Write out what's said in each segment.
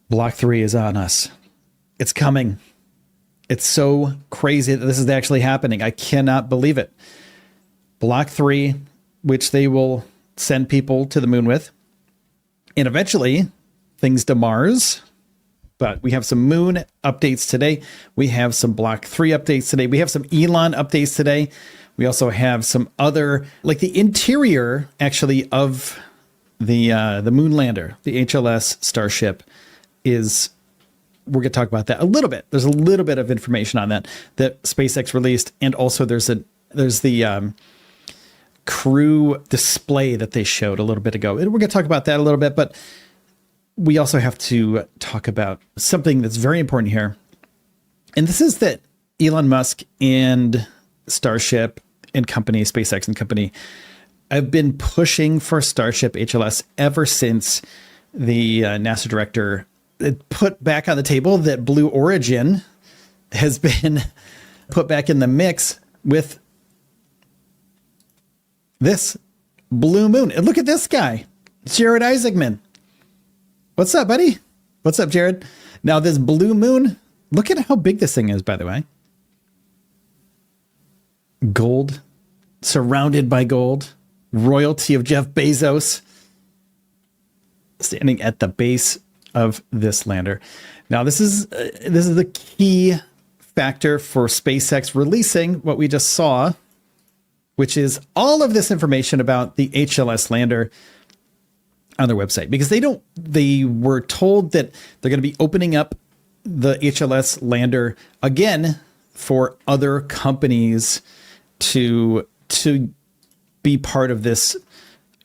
Block 3 is on us. It's coming. It's so crazy that this is actually happening. I cannot believe it. Block 3, which they will send people to the moon with. And eventually, things to Mars. But we have some moon updates today. We have some Block 3 updates today. We have some Elon updates today. We also have some other, like the interior, actually, of the moon lander, the HLS Starship, is, we're going to talk about that a little bit. There's a little bit of information on that SpaceX released. And also there's the crew display that they showed a little bit ago. And we're going to talk about that a little bit, but we also have to talk about something that's very important here. And this is that Elon Musk and Starship and company, SpaceX and company, have been pushing for Starship HLS ever since the NASA director put back on the table that Blue Origin has been put back in the mix with this blue moon. And look at this guy, Jared Isaacman. What's up, buddy? What's up, Jared? Now this blue moon, look at how big this thing is, by the way. Gold, surrounded by gold, royalty of Jeff Bezos, standing at the base of this lander. Now, this is the key factor for SpaceX releasing what we just saw, which is all of this information about the HLS lander on their website, because they were told that they're going to be opening up the HLS lander again for other companies to be part of this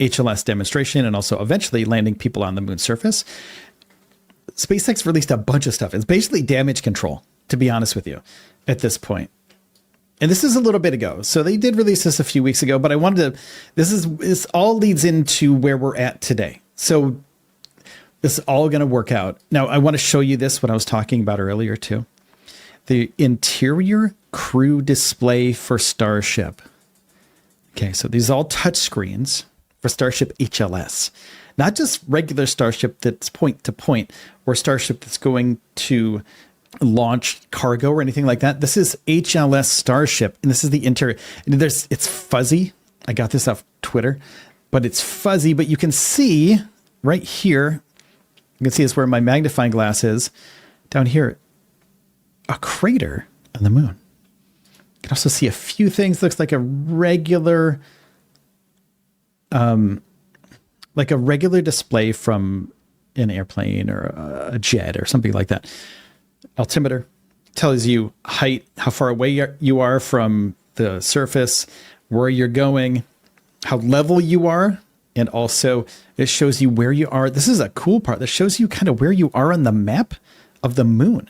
HLS demonstration and also eventually landing people on the moon's surface. SpaceX released a bunch of stuff. It's basically damage control, to be honest with you, at this point. And this is a little bit ago. So they did release this a few weeks ago, but I wanted to, this all leads into where we're at today. So this is all going to work out. Now, I want to show you this, what I was talking about earlier too. The interior crew display for Starship. Okay, so these are all touch screens for Starship HLS. Not just regular Starship that's point to point, or Starship that's going to launch cargo or anything like that. This is HLS Starship, and this is the interior. And it's fuzzy. I got this off Twitter, but it's fuzzy, but you can see right here, you can see this where my magnifying glass is, down here, a crater on the moon. You can also see a few things. Looks like a regular display from an airplane or a jet or something like that. Altimeter tells you height, how far away you are from the surface, where you're going, how level you are, and also it shows you where you are. This is a cool part that shows you kind of where you are on the map of the moon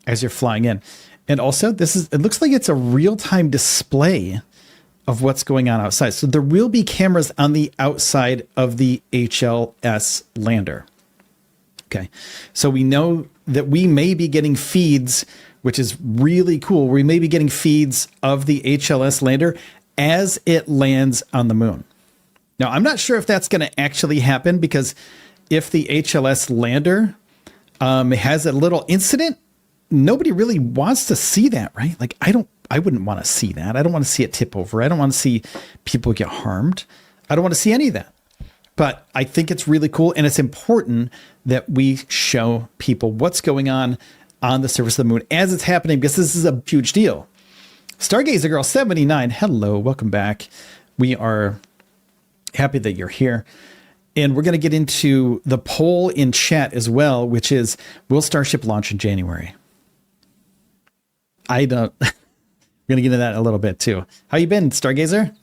as you're flying in. And also it looks like it's a real-time display of what's going on outside. So there will be cameras on the outside of the HLS lander. Okay. So we know that we may be getting feeds, which is really cool. We may be getting feeds of the HLS lander as it lands on the moon. Now, I'm not sure if that's going to actually happen, because if the HLS lander has a little incident, nobody really wants to see that, right? Like, I wouldn't want to see that. I don't want to see it tip over. I don't want to see people get harmed. I don't want to see any of that. But I think it's really cool, and it's important that we show people what's going on the surface of the moon as it's happening, because this is a huge deal. Stargazer Girl 79, hello, welcome back. We are happy that you're here. And we're going to get into the poll in chat as well, which is, will Starship launch in January? We're going to get into that in a little bit too. How you been, Stargazer?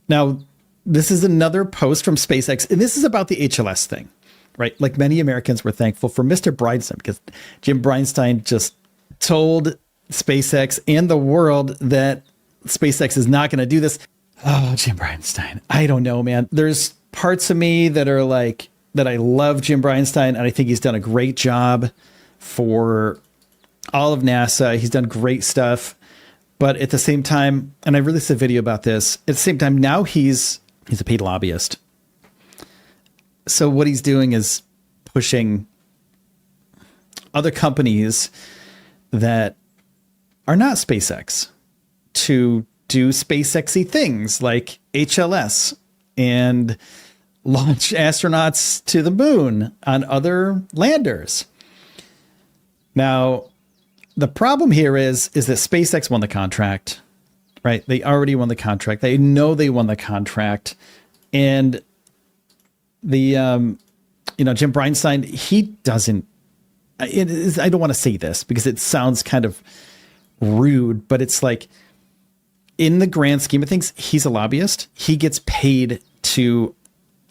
Now, this is another post from SpaceX, and this is about the HLS thing, right? Like many Americans were thankful for Mr. Bridenstine, because Jim Bridenstine just told SpaceX and the world that SpaceX is not going to do this. Oh, Jim Bridenstine. I don't know, man. There's parts of me that are like, that I love Jim Bridenstine, and I think he's done a great job for all of NASA. He's done great stuff. But at the same time, and I released a video about this, at the same time, now he's a paid lobbyist. So what he's doing is pushing other companies that are not SpaceX to do SpaceX-y things like HLS and launch astronauts to the moon on other landers. Now, the problem here is that SpaceX won the contract, right? They already won the contract. They know they won the contract. And the, Jim Bridenstine, he doesn't, I don't want to say this because it sounds kind of rude, but it's like, in the grand scheme of things, he's a lobbyist. He gets paid to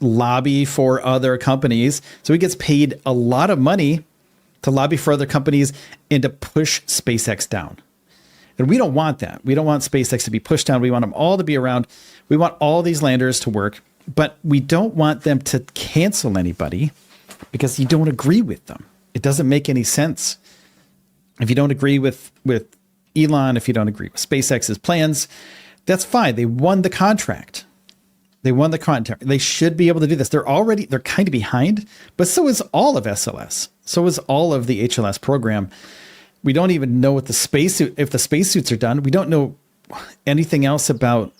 lobby for other companies. So he gets paid a lot of money to lobby for other companies and to push SpaceX down. And we don't want that. We don't want SpaceX to be pushed down. We want them all to be around. We want all these landers to work, but we don't want them to cancel anybody because you don't agree with them. It doesn't make any sense. If you don't agree with Elon, if you don't agree with SpaceX's plans, that's fine. They won the contract. They won the contract. They should be able to do this. They're kind of behind, but so is all of SLS. So is all of the HLS program. We don't even know what the spacesuit, if the spacesuits are done. We don't know anything else about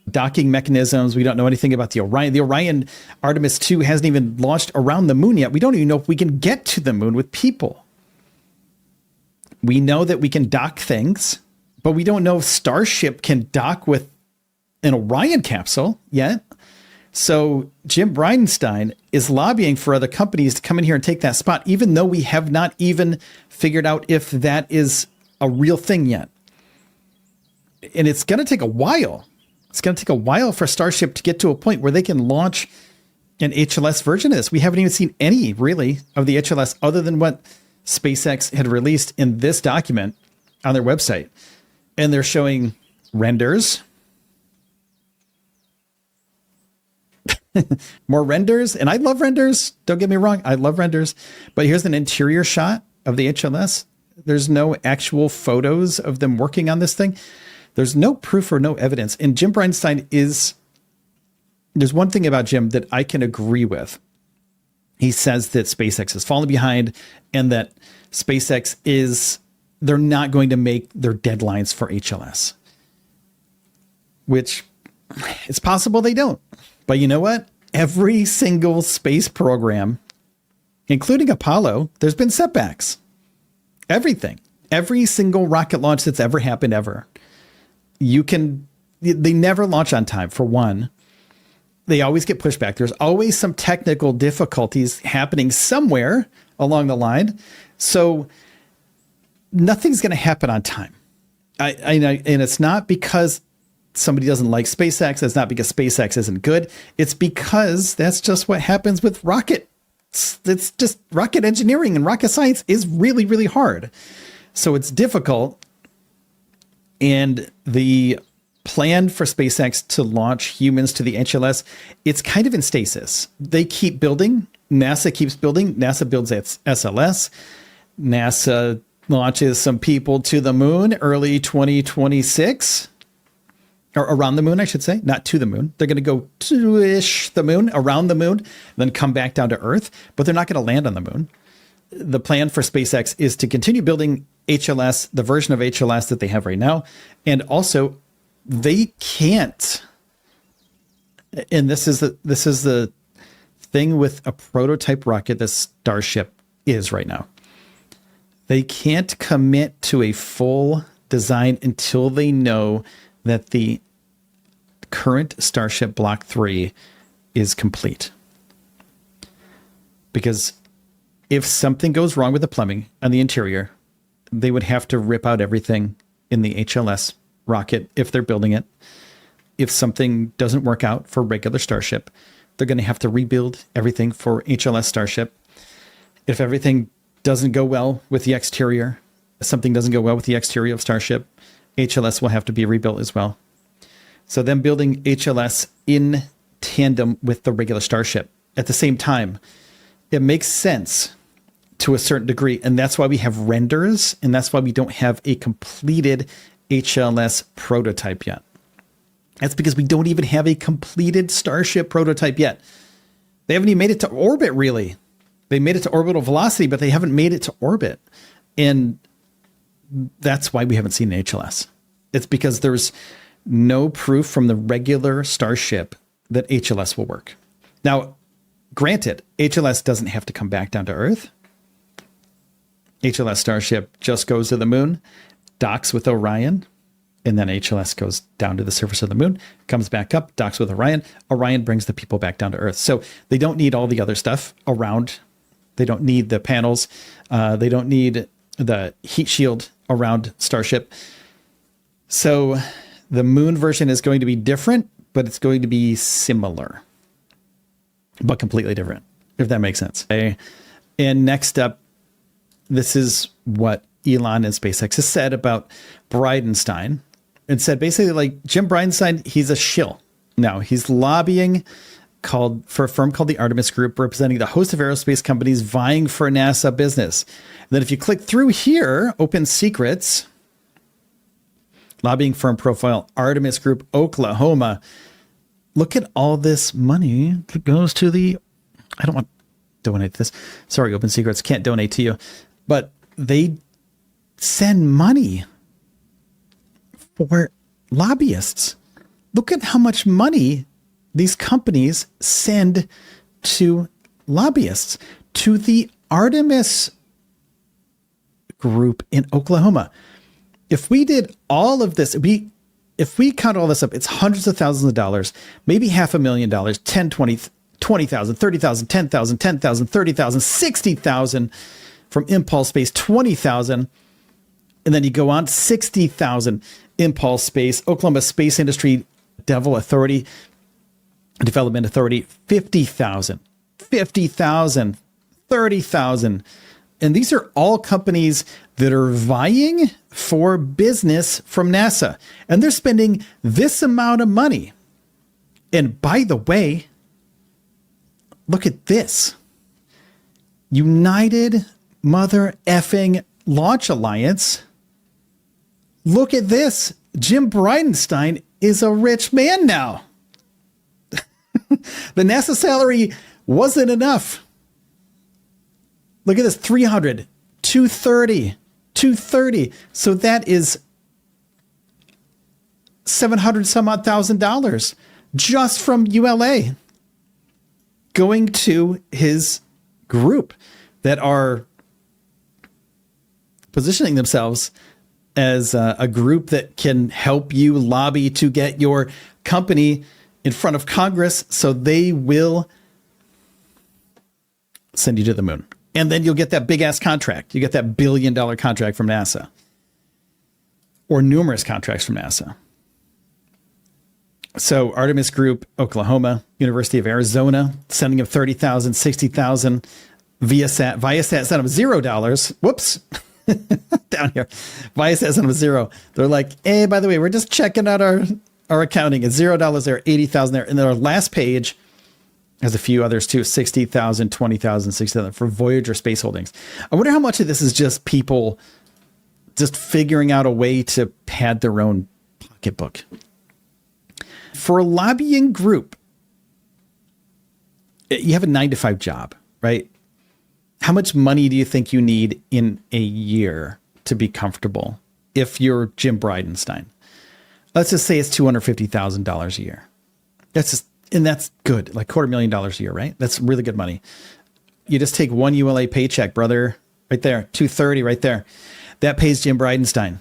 docking mechanisms. We don't know anything about the Orion. The Orion Artemis 2 hasn't even launched around the moon yet. We don't even know if we can get to the moon with people. We know that we can dock things, but we don't know if Starship can dock with an Orion capsule yet. So Jim Bridenstine is lobbying for other companies to come in here and take that spot, even though we have not even figured out if that is a real thing yet. And it's going to take a while. It's going to take a while for Starship to get to a point where they can launch an HLS version of this. We haven't even seen any really of the HLS other than what SpaceX had released in this document on their website. And they're showing renders, more renders. And I love renders. Don't get me wrong. I love renders. But here's an interior shot of the HLS. There's no actual photos of them working on this thing. There's no proof or no evidence. And Jim Bridenstine there's one thing about Jim that I can agree with. He says that SpaceX has fallen behind and that they're not going to make their deadlines for HLS, which it's possible they don't. But you know what? Every single space program, including Apollo, there's been setbacks. Everything. Every single rocket launch that's ever happened ever. They never launch on time, for one. They always get pushed back. There's always some technical difficulties happening somewhere along the line. So nothing's going to happen on time. And it's not because somebody doesn't like SpaceX. It's not because SpaceX isn't good. It's because that's just what happens with rocket. It's just rocket engineering and rocket science is really, really hard. So it's difficult. And the plan for SpaceX to launch humans to the HLS, it's kind of in stasis. They keep building. NASA keeps building. NASA builds SLS. NASA launches some people to the moon early 2026. Or around the moon, I should say. Not to the moon. They're going to go to-ish the moon, around the moon, then come back down to Earth. But they're not going to land on the moon. The plan for SpaceX is to continue building HLS, the version of HLS that they have right now. And also, they can't, and this is the thing with a prototype rocket that Starship is right now. They can't commit to a full design until they know that the current Starship Block 3 is complete. Because if something goes wrong with the plumbing and the interior, they would have to rip out everything in the HLS rocket if they're building it. If something doesn't work out for regular Starship, they're going to have to rebuild everything for HLS Starship. If everything doesn't go well with the exterior, something doesn't go well with the exterior of Starship, HLS will have to be rebuilt as well. So them building HLS in tandem with the regular Starship at the same time, it makes sense to a certain degree. And that's why we have renders, and that's why we don't have a completed HLS prototype yet. That's because we don't even have a completed Starship prototype yet. They haven't even made it to orbit, really. They made it to orbital velocity, but they haven't made it to orbit. And that's why we haven't seen an HLS. It's because there's no proof from the regular Starship that HLS will work. Now, granted, HLS doesn't have to come back down to Earth. HLS Starship just goes to the moon, docks with Orion, and then HLS goes down to the surface of the moon, comes back up, docks with Orion. Orion brings the people back down to Earth. So they don't need all the other stuff around. They don't need the panels. They don't need the heat shield around Starship. So the moon version is going to be different, but it's going to be similar, but completely different, if that makes sense. Okay. And next up, this is what Elon and SpaceX has said about Bridenstine, and said basically like Jim Bridenstine, he's a shill. Now he's lobbying for a firm called the Artemis Group, representing the host of aerospace companies vying for NASA business. And then if you click through here, open secrets, lobbying firm profile, Artemis Group, Oklahoma. Look at all this money that goes to the, I don't want to donate to this. Sorry, Open Secrets, can't donate to you. But they send money for lobbyists. Look at how much money these companies send to lobbyists, to the Artemis Group in Oklahoma. If we did all of this, if we count all this up, it's hundreds of thousands of dollars, maybe $500,000, 10, 20, 20,000, 30,000, 10,000, 10,000, 30,000, 60,000 from Impulse Space, 20,000. And then you go on 60,000 Impulse Space, Oklahoma Space Industry Development Authority, 50,000, 50,000, 30,000. And these are all companies that are vying for business from NASA. And they're spending this amount of money. And by the way, look at this. United Mother Effing Launch Alliance. Look at this. Jim Bridenstine is a rich man now. The NASA salary wasn't enough. Look at this, 300, 230, 230. So that is 700 some odd $1,000 just from ULA going to his group that are positioning themselves as a group that can help you lobby to get your company in front of Congress so they will send you to the moon. And then you'll get that big ass contract. You get that $1 billion contract from NASA, or numerous contracts from NASA. So Artemis Group, Oklahoma, University of Arizona, sending him 30,000, 60,000. Viasat sent him $0. Whoops. Down here. Viasat sent him $0. They're like, hey, by the way, we're just checking out our accounting. It's $0 there, 80,000 there. And then our last page has a few others too, 60,000, 20,000, 60,000 for Voyager Space Holdings. I wonder how much of this is just people just figuring out a way to pad their own pocketbook. For a lobbying group, you have a 9-to-5 job, right? How much money do you think you need in a year to be comfortable if you're Jim Bridenstine? Let's just say it's $250,000 a year. And that's good, like $250,000 a year, right? That's really good money. You just take one ULA paycheck, brother, right there, 230 right there. That pays Jim Bridenstine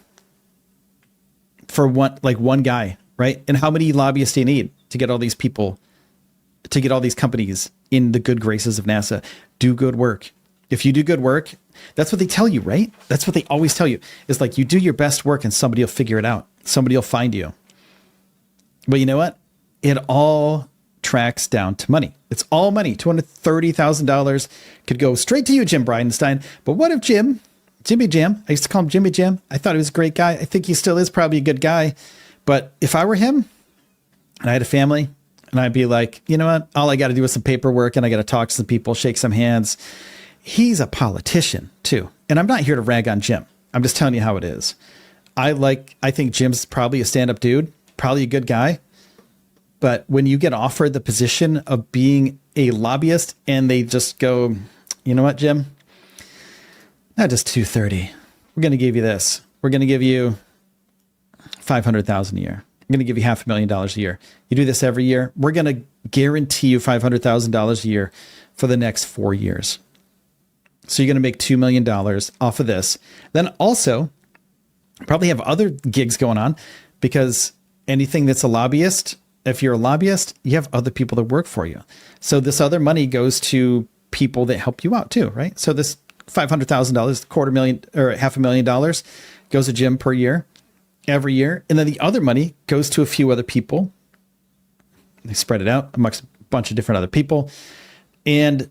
for one guy, right? And how many lobbyists do you need to get all these people, to get all these companies in the good graces of NASA? Do good work. If you do good work, that's what they tell you, right? That's what they always tell you. It's like you do your best work and somebody will figure it out. Somebody will find you. But you know what? It all tracks down to money. It's all money. $230,000 could go straight to you, Jim Bridenstine. But what if Jimmy Jim, I used to call him Jimmy Jim. I thought he was a great guy. I think he still is probably a good guy. But if I were him and I had a family and I'd be like, you know what? All I got to do is some paperwork and I got to talk to some people, shake some hands. He's a politician too. And I'm not here to rag on Jim. I'm just telling you how it is. I think Jim's probably a stand-up dude, probably a good guy. But when you get offered the position of being a lobbyist and they just go, you know what, Jim? Not just 230. We're going to give you this. We're going to give you 500,000 a year. I'm going to give you $500,000 a year. You do this every year. We're going to guarantee you $500,000 a year for the next 4 years. So you're going to make $2 million off of this. Then also probably have other gigs going on, because anything that's a lobbyist, if you're a lobbyist, you have other people that work for you. So this other money goes to people that help you out too, right? So this $500,000, $250,000 or $500,000 goes to Jim per year, every year. And then the other money goes to a few other people. They spread it out amongst a bunch of different other people. And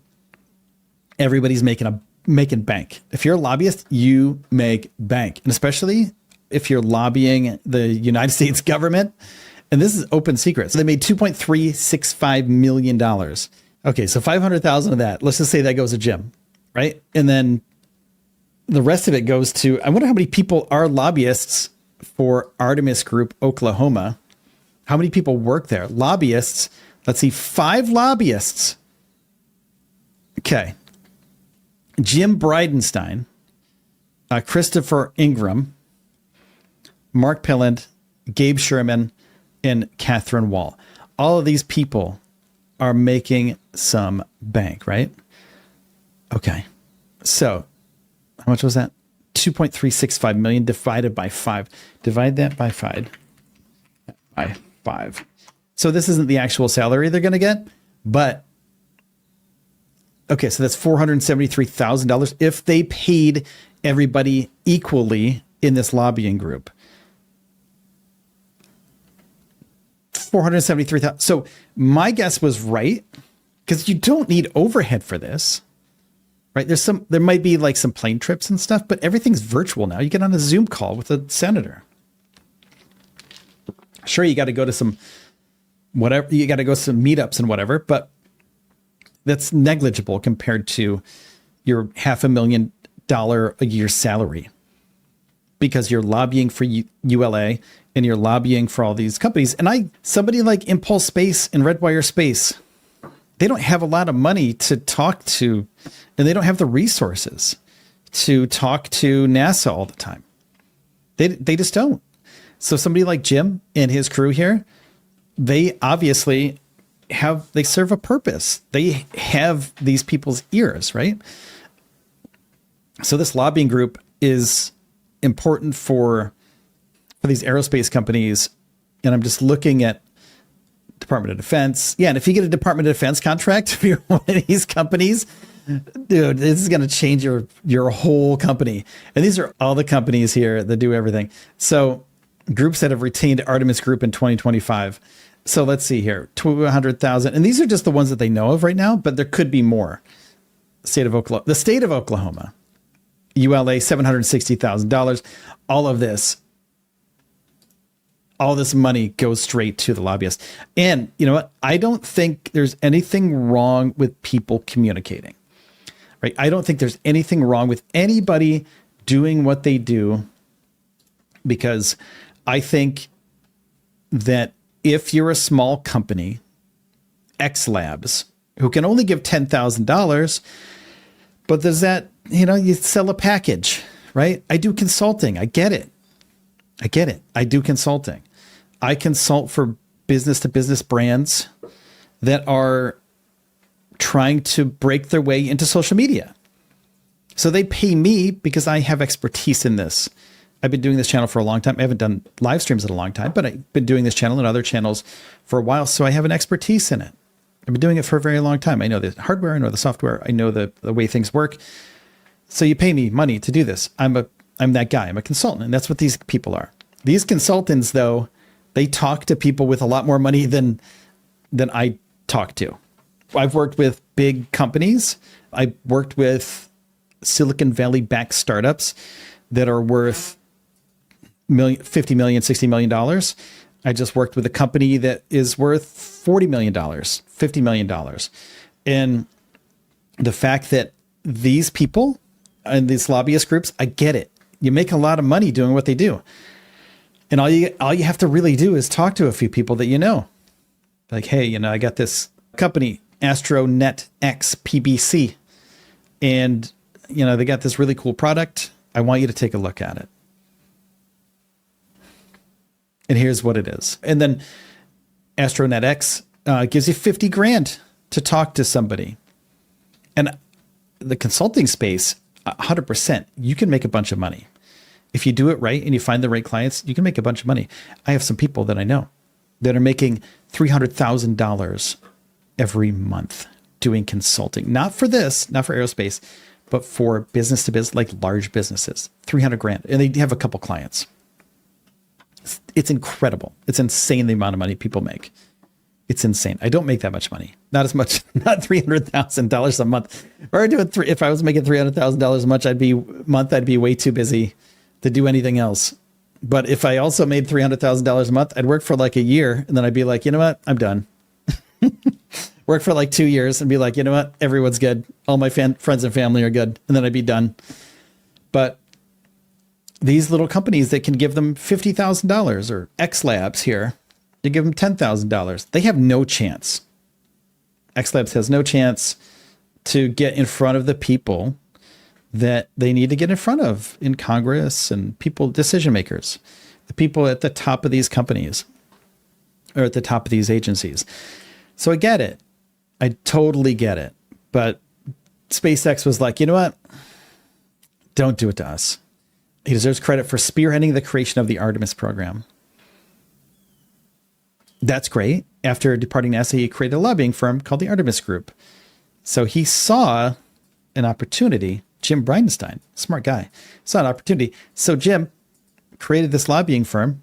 everybody's making bank. If you're a lobbyist, you make bank. And especially if you're lobbying the United States government. And this is open secret. So they made $2.365 million. Okay, so 500,000 of that, let's just say that goes to Jim, right? And then the rest of it goes to, I wonder how many people are lobbyists for Artemis Group, Oklahoma. How many people work there? Lobbyists. Let's see, 5 lobbyists. Okay. Jim Bridenstine, Christopher Ingram, Mark Pilland, Gabe Sherman, and Catherine Wall. All of these people are making some bank, right? Okay. So how much was that? 2.365 million divided by 5. Divide that by 5. By 5. So this isn't the actual salary they're going to get, but okay, so that's $473,000 if they paid everybody equally in this lobbying group. 473,000. So my guess was right, because you don't need overhead for this, right? There might be like some plane trips and stuff, but everything's virtual now. You get on a Zoom call with a senator. Sure, you got to go to some whatever, you got to go to some meetups and whatever, but that's negligible compared to your $500,000 a year salary, because you're lobbying for ULA and you're lobbying for all these companies. And somebody like Impulse Space and Redwire Space, they don't have a lot of money to talk to, and they don't have the resources to talk to NASA all the time. They just don't. So somebody like Jim and his crew here, they obviously they serve a purpose. They have these people's ears, right? So this lobbying group is important for these aerospace companies. And I'm just looking at Department of Defense. Yeah. And if you get a Department of Defense contract for one of these companies, dude, this is going to change your whole company. And these are all the companies here that do everything. So groups that have retained Artemis Group in 2025. So let's see here, 200,000. And these are just the ones that they know of right now, but there could be more. The state of Oklahoma, ULA, $760,000. All this money goes straight to the lobbyists. And you know what? I don't think there's anything wrong with people communicating, right? I don't think there's anything wrong with anybody doing what they do, because I think that if you're a small company, X Labs, who can only give $10,000, but there's that, you sell a package, right? I do consulting. I get it. I do consulting. I consult for business to business brands that are trying to break their way into social media. So they pay me because I have expertise in this. I've been doing this channel for a long time. I haven't done live streams in a long time, but I've been doing this channel and other channels for a while. So I have an expertise in it. I've been doing it for a very long time. I know the hardware, I know the software, I know the way things work. So you pay me money to do this. I'm that guy. I'm a consultant. And that's what these people are. These consultants, though, they talk to people with a lot more money than I talk to. I've worked with big companies. I've worked with Silicon Valley backed startups that are worth $50 million, $60 million. I just worked with a company that is worth $40 million, $50 million. And the fact that these people and these lobbyist groups, I get it. You make a lot of money doing what they do. And all you have to really do is talk to a few people that you know. Like, hey, I got this company, AstroNet X PBC, And, they got this really cool product. I want you to take a look at it. And here's what it is. And then Astronet X gives you 50 grand to talk to somebody. And the consulting space, 100%, you can make a bunch of money. If you do it right and you find the right clients, you can make a bunch of money. I have some people that I know that are making $300,000 every month doing consulting. Not for this, not for aerospace, but for business to business, like large businesses, 300 grand. And they have a couple clients. It's incredible. It's insane the amount of money people make. It's insane. I don't make that much money. Not as much, not $300,000 a month. If I was making $300,000 a month, I'd be way too busy to do anything else. But if I also made $300,000 a month, I'd work for like a year and then I'd be like, you know what? I'm done. Work for like 2 years and be like, you know what? Everyone's good. All my friends and family are good. And then I'd be done. But these little companies that can give them $50,000 or X Labs here to give them $10,000, they have no chance. X Labs has no chance to get in front of the people that they need to get in front of in Congress and people, decision makers, the people at the top of these companies or at the top of these agencies. So I get it. I totally get it. But SpaceX was like, you know what? Don't do it to us. He deserves credit for spearheading the creation of the Artemis program. That's great. After departing NASA, he created a lobbying firm called the Artemis Group. So he saw an opportunity. Jim Bridenstine, smart guy, saw an opportunity. So Jim created this lobbying firm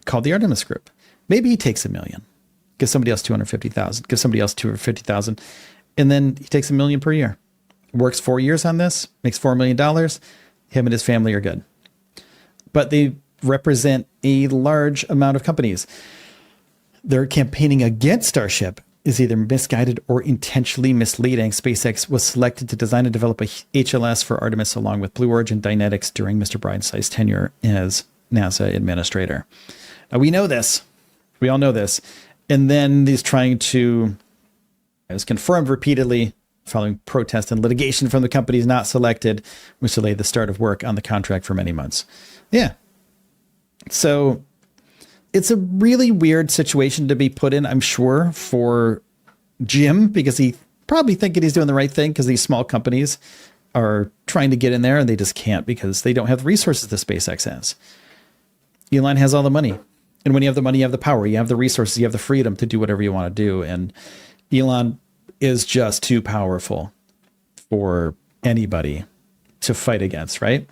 called the Artemis Group. Maybe he takes $1 million, gives somebody else $250,000, gives somebody else $250,000, and then he takes $1 million per year. Works 4 years on this, makes $4 million. Him and his family are good. But they represent a large amount of companies. Their campaigning against Starship is either misguided or intentionally misleading. SpaceX was selected to design and develop a HLS for Artemis along with Blue Origin Dynetics during Mr. Bridenstine's tenure as NASA administrator. Now, we know this. We all know this. And then he's trying to, it was confirmed repeatedly following protest and litigation from the companies not selected, which delayed the start of work on the contract for many months. Yeah. So it's a really weird situation to be put in, I'm sure, for Jim, because he probably thinking he's doing the right thing because these small companies are trying to get in there and they just can't because they don't have the resources that SpaceX has. Elon has all the money. And when you have the money, you have the power, you have the resources, you have the freedom to do whatever you want to do. And Elon is just too powerful for anybody to fight against, right?